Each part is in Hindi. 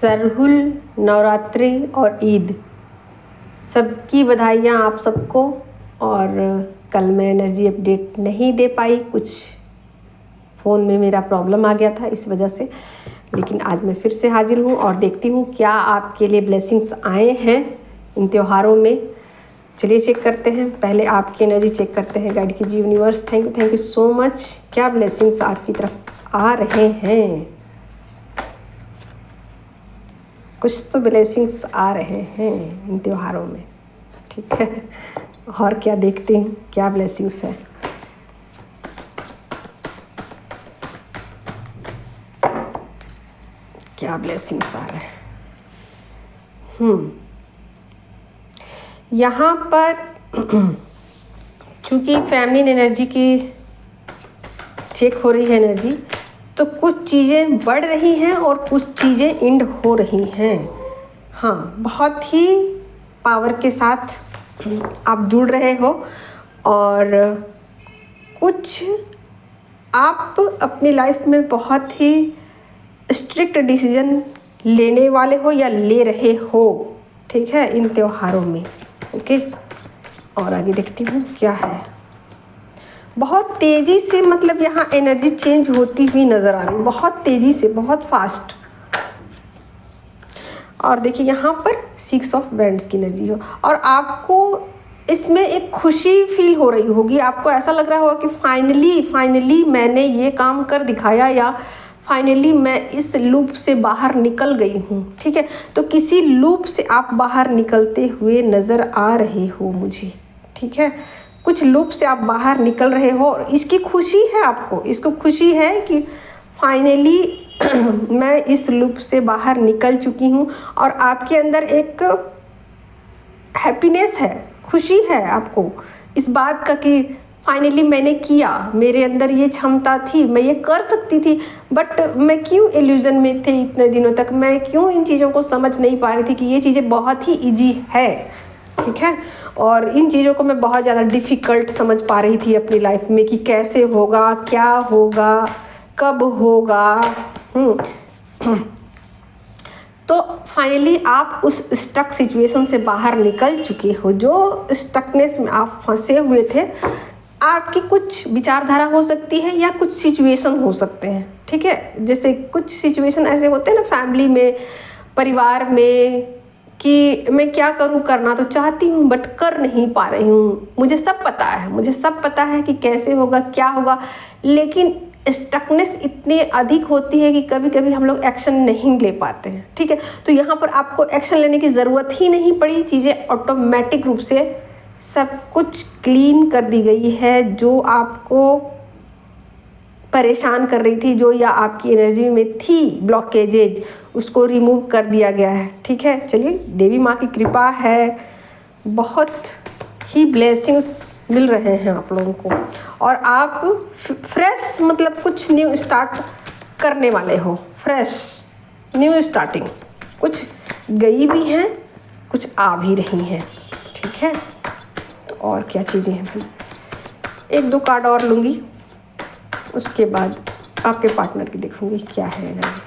सरहुल, नवरात्रि और ईद सबकी बधाइयाँ आप सबको। और कल मैं एनर्जी अपडेट नहीं दे पाई, कुछ फ़ोन में मेरा प्रॉब्लम आ गया था इस वजह से, लेकिन आज मैं फिर से हाजिर हूँ और देखती हूँ क्या आपके लिए ब्लेसिंग्स आए हैं इन त्योहारों में। चलिए चेक करते हैं, पहले आपकी एनर्जी चेक करते हैं। गाइड कीजिए universe. Thank you so much. क्या ब्लेसिंग्स आपकी तरफ आ रहे हैं? कुछ तो ब्लेसिंग्स आ रहे हैं इन त्योहारों में, ठीक है। और क्या देखते हैं क्या ब्लेसिंग्स है। क्या ब्लेसिंग्स आ रहे हैं। यहाँ पर चूँकि फैमिली एनर्जी की चेक हो रही है एनर्जी, तो कुछ चीज़ें बढ़ रही हैं और कुछ चीज़ें एंड हो रही हैं। हाँ, बहुत ही पावर के साथ आप जुड़ रहे हो और कुछ आप अपनी लाइफ में बहुत ही स्ट्रिक्ट डिसीजन लेने वाले हो या ले रहे हो, ठीक है, इन त्योहारों में। ओके, और आगे देखती हूँ क्या है। बहुत तेज़ी से, मतलब यहाँ एनर्जी चेंज होती हुई नज़र आ रही है, बहुत तेज़ी से, बहुत फास्ट। और देखिए यहाँ पर 6 ऑफ वैंड्स की एनर्जी हो और आपको इसमें एक खुशी फील हो रही होगी। आपको ऐसा लग रहा होगा कि फाइनली मैंने ये काम कर दिखाया, या फाइनली मैं इस लूप से बाहर निकल गई हूँ, ठीक है। तो किसी लूप से आप बाहर निकलते हुए नज़र आ रहे हो मुझे, ठीक है। कुछ लूप से आप बाहर निकल रहे हो और इसकी खुशी है आपको, इसको खुशी है कि फाइनली मैं इस लूप से बाहर निकल चुकी हूँ। और आपके अंदर एक हैप्पीनेस है, खुशी है आपको इस बात का कि फाइनली मैंने किया, मेरे अंदर ये क्षमता थी, मैं ये कर सकती थी, बट मैं क्यों इल्यूजन में थे इतने दिनों तक, मैं क्यों इन चीज़ों को समझ नहीं पा रही थी कि ये चीज़ें बहुत ही ईजी है, ठीक है। और इन चीज़ों को मैं बहुत ज़्यादा डिफ़िकल्ट समझ पा रही थी अपनी लाइफ में कि कैसे होगा, क्या होगा, कब होगा। तो फाइनली आप उस स्टक सिचुएशन से बाहर निकल चुके हो। जो स्टकनेस में आप फंसे हुए थे, आपकी कुछ विचारधारा हो सकती है या कुछ सिचुएशन हो सकते हैं, ठीक है। जैसे कुछ सिचुएशन ऐसे होते हैं ना फैमिली में, परिवार में, कि मैं क्या करूं, करना तो चाहती हूं बट कर नहीं पा रही हूं। मुझे सब पता है कि कैसे होगा, क्या होगा, लेकिन स्टकनेस इतनी अधिक होती है कि कभी कभी हम लोग एक्शन नहीं ले पाते हैं, ठीक है। तो यहाँ पर आपको एक्शन लेने की ज़रूरत ही नहीं पड़ी, चीज़ें ऑटोमेटिक रूप से सब कुछ क्लीन कर दी गई है। जो आपको परेशान कर रही थी, जो या आपकी एनर्जी में थी ब्लॉकेजेज, उसको रिमूव कर दिया गया है, ठीक है। चलिए, देवी माँ की कृपा है, बहुत ही ब्लेसिंग्स मिल रहे हैं आप लोगों को और आप फ्रेश, मतलब कुछ न्यू स्टार्ट करने वाले हो। फ्रेश न्यू स्टार्टिंग, कुछ गई भी हैं, कुछ आ भी रही हैं, ठीक है। और क्या चीज़ें हैं भाई, 1-2 कार्ड और लूँगी, उसके बाद आपके पार्टनर की देखूँगी क्या है एनर्जी।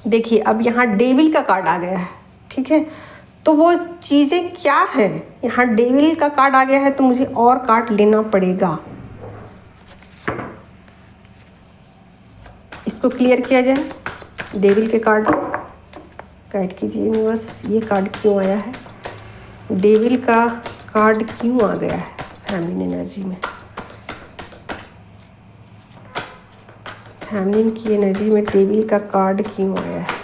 देखिए, अब यहाँ डेविल का कार्ड आ गया है, ठीक है। तो वो चीज़ें क्या है, यहाँ डेविल का कार्ड आ गया है, तो मुझे और कार्ड लेना पड़ेगा, इसको क्लियर किया जाए। डेविल के कार्ड गाइड कीजिए यूनिवर्स, ये कार्ड क्यों आया है, डेविल का कार्ड क्यों आ गया है फैमिली एनर्जी में, फैमिली की एनर्जी में डेविल का कार्ड क्यों आया है।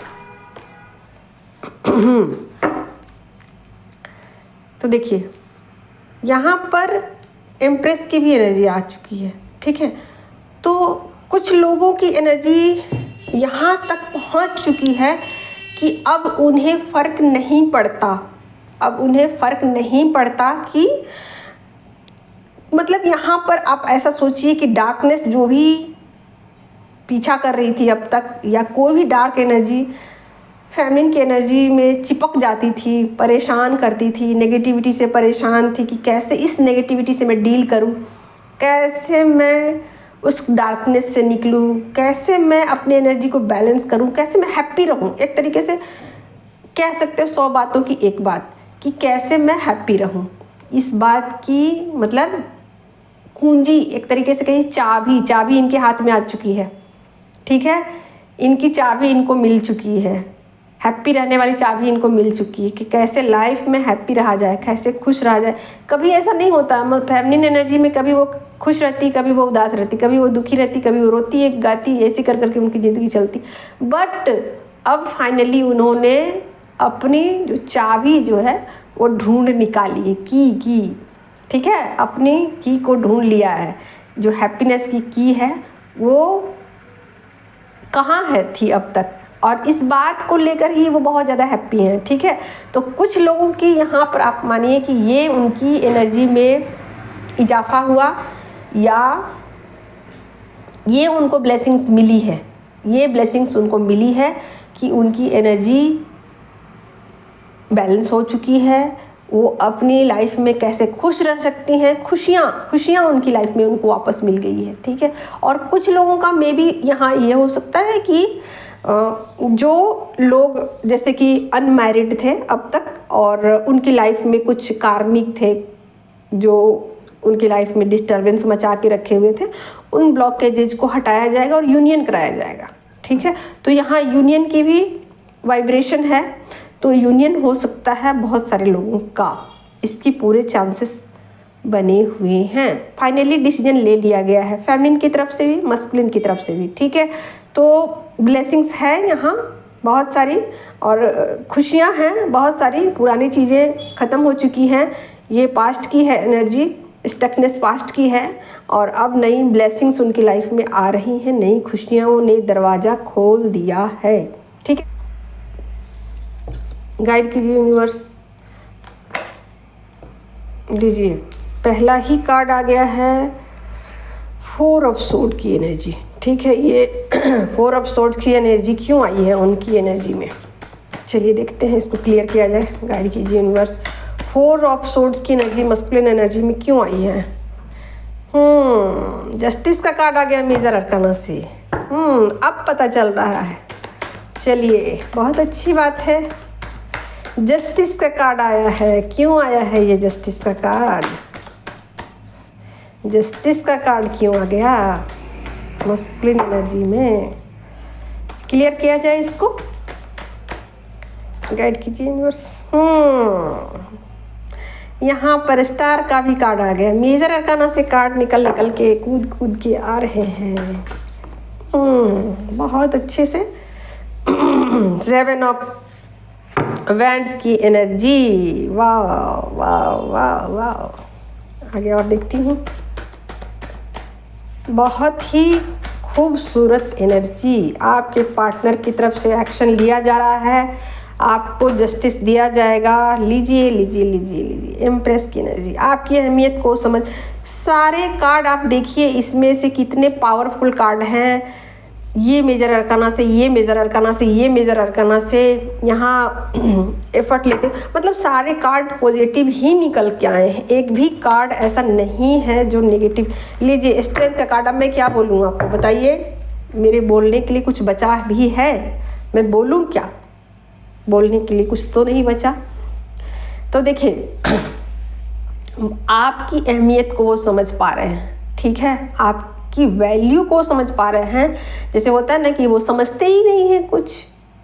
तो देखिए, यहाँ पर एम्प्रेस की भी एनर्जी आ चुकी है, ठीक है। तो कुछ लोगों की एनर्जी यहाँ तक पहुँच चुकी है कि अब उन्हें फ़र्क नहीं पड़ता, कि मतलब यहाँ पर आप ऐसा सोचिए कि डार्कनेस जो भी पीछा कर रही थी अब तक, या कोई भी डार्क एनर्जी फेमिनिन की एनर्जी में चिपक जाती थी, परेशान करती थी, नेगेटिविटी से परेशान थी कि कैसे इस नेगेटिविटी से मैं डील करूं, कैसे मैं उस डार्कनेस से निकलूँ, कैसे मैं अपनी एनर्जी को बैलेंस करूँ, कैसे मैं हैप्पी रहूँ। एक तरीके से कह सकते हो 100 बातों की एक बात कि कैसे मैं हैप्पी रहूँ। इस बात की मतलब कुंजी, एक तरीके से कहीं चाबी इनके हाथ में आ चुकी है। ठीक है, इनकी चाबी इनको मिल चुकी है, हैप्पी रहने वाली चाबी इनको मिल चुकी है कि कैसे लाइफ में हैप्पी रहा जाए, कैसे खुश रहा जाए। कभी ऐसा नहीं होता, फेमिनिन एनर्जी में कभी वो खुश रहती, कभी वो उदास रहती, कभी वो दुखी रहती, कभी वो रोती है गाती, ऐसे कर करके उनकी ज़िंदगी चलती। बट अब फाइनली उन्होंने अपनी जो चाबी जो है वो ढूंढ निकाली है, की ठीक है, अपनी की को ढूंढ लिया है। जो हैप्पीनेस की है वो कहाँ है थी अब तक, और इस बात को लेकर ही वो बहुत ज़्यादा हैप्पी हैं। ठीक है, तो कुछ लोगों की यहाँ पर आप मानिए कि ये उनकी एनर्जी में इजाफा हुआ या ये उनको ब्लेसिंग्स मिली है, ये ब्लेसिंग्स उनको मिली है कि उनकी एनर्जी बैलेंस हो चुकी है। वो अपनी लाइफ में कैसे खुश रह सकती हैं, खुशियाँ उनकी लाइफ में उनको वापस मिल गई है। ठीक है, और कुछ लोगों का मे बी यहाँ ये हो सकता है कि जो लोग जैसे कि अनमैरिड थे अब तक और उनकी लाइफ में कुछ कार्मिक थे जो उनकी लाइफ में डिस्टर्बेंस मचा के रखे हुए थे, उन ब्लॉकेजेज को हटाया जाएगा और यूनियन कराया जाएगा। ठीक है, तो यहाँ यूनियन की भी वाइब्रेशन है, तो यूनियन हो सकता है बहुत सारे लोगों का, इसकी पूरे चांसेस बने हुए हैं। फाइनली डिसीजन ले लिया गया है फेमिनिन की तरफ से भी, मस्कुलिन की तरफ से भी। ठीक है, तो ब्लेसिंग्स है यहाँ बहुत सारी और खुशियाँ हैं बहुत सारी, पुरानी चीज़ें ख़त्म हो चुकी हैं, ये पास्ट की है एनर्जी, स्टकनेस पास्ट की है और अब नई ब्लेसिंग्स उनकी लाइफ में आ रही हैं, नई खुशियों ने दरवाज़ा खोल दिया है। ठीक है, गाइड कीजिए यूनिवर्स, लीजिए पहला ही कार्ड आ गया है 4 ऑफ सोर्ड की एनर्जी। ठीक है, ये 4 ऑफ सोर्ड की एनर्जी क्यों आई है उनकी एनर्जी में, चलिए देखते हैं, इसको क्लियर किया जाए। गाइड कीजिए यूनिवर्स, 4 ऑफ सोर्ड्स की एनर्जी मस्कुलिन एनर्जी में क्यों आई है। जस्टिस का कार्ड आ गया मेजर अरकाना से। अब पता चल रहा है, चलिए बहुत अच्छी बात है। जस्टिस का कार्ड आया है, क्यों आया है ये जस्टिस का कार्ड, जस्टिस का कार्ड क्यों आ गया मस्कुलिन एनर्जी में, क्लियर किया जाए इसको। गाइड कीजिए यूनिवर्स। यहाँ पर स्टार का भी कार्ड आ गया, मेजर अरकाना से कार्ड निकल के कूद के आ रहे हैं बहुत अच्छे से। 7 ऑफ वैंड्स की एनर्जी, वाह वाह वाह वाह। आगे और देखती हूँ, बहुत ही खूबसूरत एनर्जी, आपके पार्टनर की तरफ से एक्शन लिया जा रहा है, आपको जस्टिस दिया जाएगा। लीजिए लीजिए लीजिए लीजिए, एम्प्रेस की एनर्जी, आपकी अहमियत को समझ, सारे कार्ड आप देखिए इसमें से कितने पावरफुल कार्ड हैं। ये मेजर अरकाना से, ये मेजर अरकाना से, ये मेजर अरकाना से यहाँ एफर्ट लेते, मतलब सारे कार्ड पॉजिटिव ही निकल के आए हैं, एक भी कार्ड ऐसा नहीं है जो नेगेटिव। लीजिए स्ट्रेंथ का कार्ड, अब मैं क्या बोलूँ आपको बताइए, मेरे बोलने के लिए कुछ बचा भी है, मैं बोलूँ क्या, बोलने के लिए कुछ तो नहीं बचा। तो देखिए आपकी अहमियत को वो समझ पा रहे हैं। ठीक है, आपकी वैल्यू को समझ पा रहे हैं, जैसे होता है ना कि वो समझते ही नहीं है कुछ,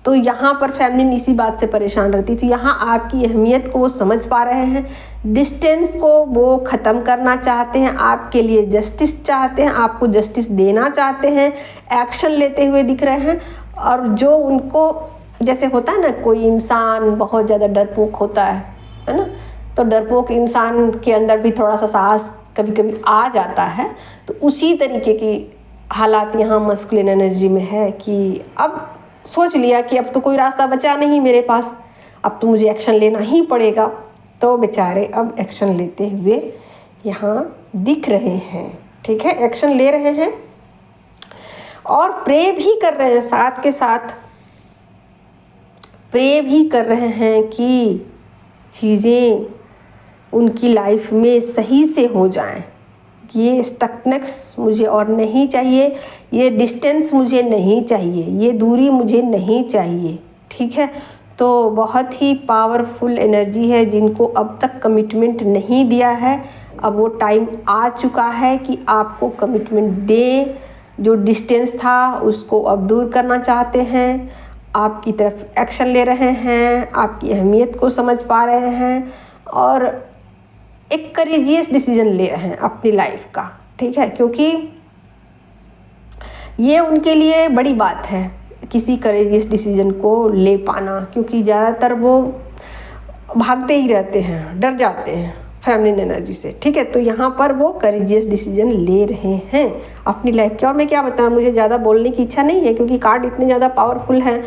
तो यहाँ पर फेमिनिन इसी बात से परेशान रहती। तो यहाँ आपकी अहमियत को वो समझ पा रहे हैं, डिस्टेंस को वो ख़त्म करना चाहते हैं, आपके लिए जस्टिस चाहते हैं, आपको जस्टिस देना चाहते हैं, एक्शन लेते हुए दिख रहे हैं। और जो उनको, जैसे होता है ना कोई इंसान बहुत ज़्यादा डरपोक होता है ना, तो डरपोक इंसान के अंदर भी थोड़ा सा साहस कभी कभी आ जाता है, तो उसी तरीके की हालात यहाँ मस्कुलिन एनर्जी में है कि अब सोच लिया कि अब तो कोई रास्ता बचा नहीं मेरे पास, अब तो मुझे एक्शन लेना ही पड़ेगा। तो बेचारे अब एक्शन लेते हुए यहाँ दिख रहे हैं। ठीक है, एक्शन ले रहे हैं और प्रे भी कर रहे हैं, साथ के साथ प्रे भी कर रहे हैं कि चीज़ें उनकी लाइफ में सही से हो जाएं, ये स्टकनेस मुझे और नहीं चाहिए, ये डिस्टेंस मुझे नहीं चाहिए, ये दूरी मुझे नहीं चाहिए। ठीक है, तो बहुत ही पावरफुल एनर्जी है। जिनको अब तक कमिटमेंट नहीं दिया है, अब वो टाइम आ चुका है कि आपको कमिटमेंट दे। जो डिस्टेंस था उसको अब दूर करना चाहते हैं, आपकी तरफ एक्शन ले रहे हैं, आपकी अहमियत को समझ पा रहे हैं और एक करेजियस डिसीजन ले रहे हैं अपनी लाइफ का। ठीक है, क्योंकि ये उनके लिए बड़ी बात है किसी करेजियस डिसीजन को ले पाना, क्योंकि ज़्यादातर वो भागते ही रहते हैं, डर जाते हैं फेमिनिन एनर्जी से। ठीक है, तो यहाँ पर वो करेजियस डिसीजन ले रहे हैं अपनी लाइफ के। और मैं क्या बताऊँ, मुझे ज़्यादा बोलने की इच्छा नहीं है क्योंकि कार्ड इतने ज़्यादा पावरफुल हैं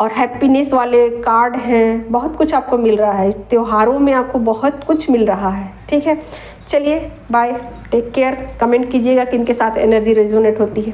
और हैप्पीनेस वाले कार्ड हैं। बहुत कुछ आपको मिल रहा है, इस त्योहारों में आपको बहुत कुछ मिल रहा है। ठीक है, चलिए बाय, टेक केयर। कमेंट कीजिएगा किन के साथ एनर्जी रेजोनेट होती है।